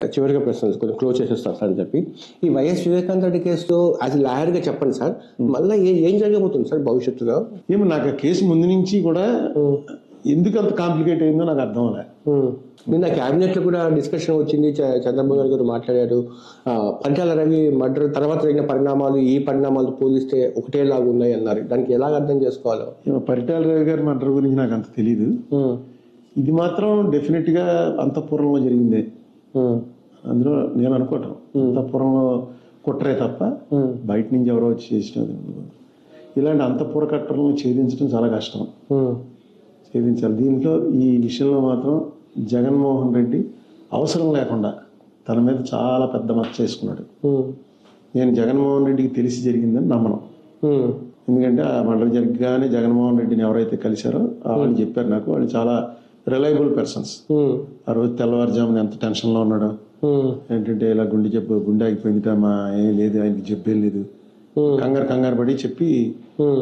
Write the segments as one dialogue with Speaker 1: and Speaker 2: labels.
Speaker 1: చివరిగా ప్రశ్న కొంచెం క్లోజ్ చేసేస్తారు సార్ అని చెప్పి ఈ వైఎస్ వివేకానంద రెడ్డి కేసులో యాజ్ లాయర్గా చెప్పండి సార్, మళ్ళీ ఏం జరగబోతుంది సార్ భవిష్యత్తులో?
Speaker 2: ఏమో నాకు కేసు ముందు నుంచి కూడా ఎందుకు అంత కాంప్లికేట్ అయిందో నాకు అర్థం అవ్వలే.
Speaker 1: నిన్న క్యాబినెట్ లో కూడా డిస్కషన్ వచ్చింది, చంద్రబాబు నాయుడు గారు మాట్లాడారు. పరిటాల రవి మర్డర్ తర్వాత జరిగిన పరిణామాలు ఈ పరిణామాలు పోలిస్తే ఒకటేలాగా ఉన్నాయి అన్నారు. దానికి ఎలాగ అర్థం చేసుకోవాలో?
Speaker 2: పరిటాల రవి గారి మర్డర్ గురించి నాకు అంత తెలియదు. ఇది మాత్రం డెఫినెట్ గా అంతఃపురంలో జరిగిందే అందులో నేను అనుకోవటం. అంతఃపురంలో కుట్రే తప్ప బయట నుంచి ఎవరో వచ్చి చేసినది. ఇలాంటి అంతఃపుర కట్టలను ఛేదించడం చాలా కష్టం, ఛేదించాలి. దీంట్లో ఈ విషయంలో మాత్రం జగన్మోహన్ రెడ్డి అవసరం లేకుండా తన మీద చాలా పెద్ద మచ్చ చేసుకున్నాడు. నేను జగన్మోహన్ రెడ్డికి తెలిసి జరిగిందని నమ్మను. ఎందుకంటే ఆ మర్డర్ జరగగానే జగన్మోహన్ రెడ్డిని ఎవరైతే కలిశారో వాళ్ళు చెప్పారు నాకు, వాళ్ళు చాలా రిలయబుల్ పర్సన్స్. ఆ రోజు తెల్లవారుజామున ఎంత టెన్షన్లో ఉన్నాడో, ఏంటంటే ఇలా గుండె ఆగిపోయిందిట, మా ఏం లేదు, ఆయనకి జబ్బేం లేదు, కంగారు పడి చెప్పి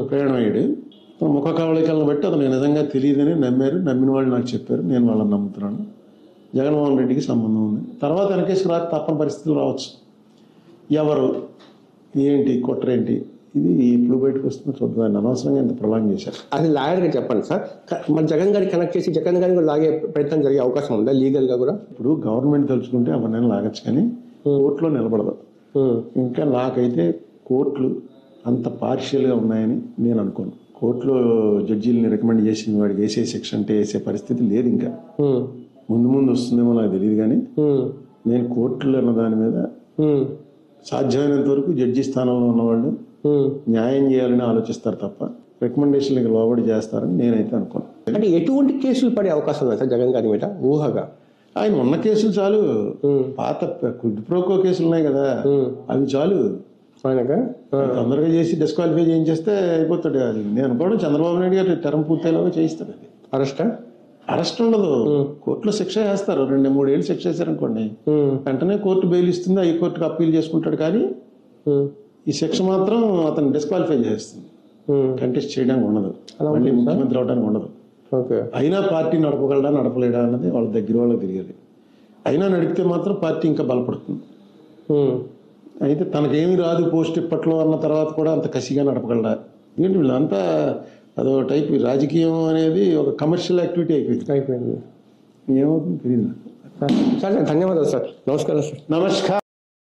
Speaker 2: ప్రయాణం అయ్యాడు. ముఖ కవళికలను బట్టి అతను నిజంగా తెలియదని నమ్మారు. నమ్మిన వాళ్ళు నాకు చెప్పారు, నేను వాళ్ళని నమ్ముతున్నాను. జగన్మోహన్ రెడ్డికి సంబంధం ఉంది. తర్వాత వెనకేసి రాక తప్పని పరిస్థితులు రావచ్చు. ఎవరు ఏంటి కుట్రేంటి ఇది ఎప్పుడు బయటకు వస్తుందో చూద్దాం. అనవసరంగా ఇంత ప్రొలాంగ్ చేశారు.
Speaker 1: అది లాయర్గా చెప్పండి సార్, మన జగన్ గారికి కనెక్ట్ చేసి జగన్ గారిని కూడా లాగే ప్రయత్నం జరిగే అవకాశం ఉందా లీగల్ గా కూడా?
Speaker 2: ఇప్పుడు గవర్నమెంట్ తలుచుకుంటే ఎవరినైనా లాగచ్చు, కానీ కోర్టులో నిలబడదు. ఇంకా నాకైతే కోర్టులు అంత పార్షియల్గా ఉన్నాయని నేను అనుకోను. కోర్టులో జడ్జీలని రికమెండ్ చేసిన వాడికి వేసే శిక్ష అంటే వేసే పరిస్థితి లేదు. ఇంకా ముందు వస్తుందేమో నాకు తెలియదు, కానీ నేను కోర్టులో ఉన్న దాని మీద సాధ్యమైనంత వరకు జడ్జి స్థానంలో ఉన్నవాళ్ళు న్యాయం చేయాలని ఆలోచిస్తారు తప్ప రికమెండేషన్లకు లోబడి చేస్తారని నేనైతే అనుకోను.
Speaker 1: అంటే ఎటువంటి కేసులు పడే అవకాశం ఉంది సార్ జగన్ గారి మీద ఊహగా?
Speaker 2: ఆయన ఉన్న కేసులు చాలు, పాత క్విడ్ ప్రోకో కేసులు ఉన్నాయి కదా, అవి చాలు. తొందరగా చేసి డిస్క్వాలిఫై చేయించేస్తే అయిపోతాడు. అది నేను అనుకోవడం చంద్రబాబు నాయుడు గారు టర్మ్ పూర్తయ్యేలాగా చేయిస్తాడు. అది అరెస్ట్ ఉండదు, కోర్టులో శిక్ష వేస్తారు. 2-3 ఏళ్ళు శిక్ష వేశారనుకోండి, వెంటనే కోర్టు బెయిల్ ఇస్తుంది, ఈ కోర్టుకు అప్పీల్ చేసుకుంటాడు. కానీ ఈ శిక్ష మాత్రం అతను డిస్క్వాలిఫై చేస్తుంది, కంటెస్ట్ చేయడానికి ఉండదు, మళ్ళీ ముఖ్యమంత్రి అవడానికి ఉండదు. అయినా పార్టీ నడపగలడా నడపలేడా అన్నది వాళ్ళ దగ్గర వాళ్ళకి తెలియాలి. అయినా నడిపితే మాత్రం పార్టీ ఇంకా బలపడుతుంది. అయితే తనకేమీ రాదు పోస్ట్ ఇప్పట్లో అన్న తర్వాత కూడా అంత కసిగా నడపగలడా? ఏంటి వీళ్ళంతా అదో టైప్ రాజకీయం అనేది ఒక కమర్షియల్ యాక్టివిటీ అయిపోయింది. ఏమవుతుంది తెలియదు.
Speaker 1: సార్ ధన్యవాదాలు సార్. నమస్కారం సార్.
Speaker 2: నమస్కారం.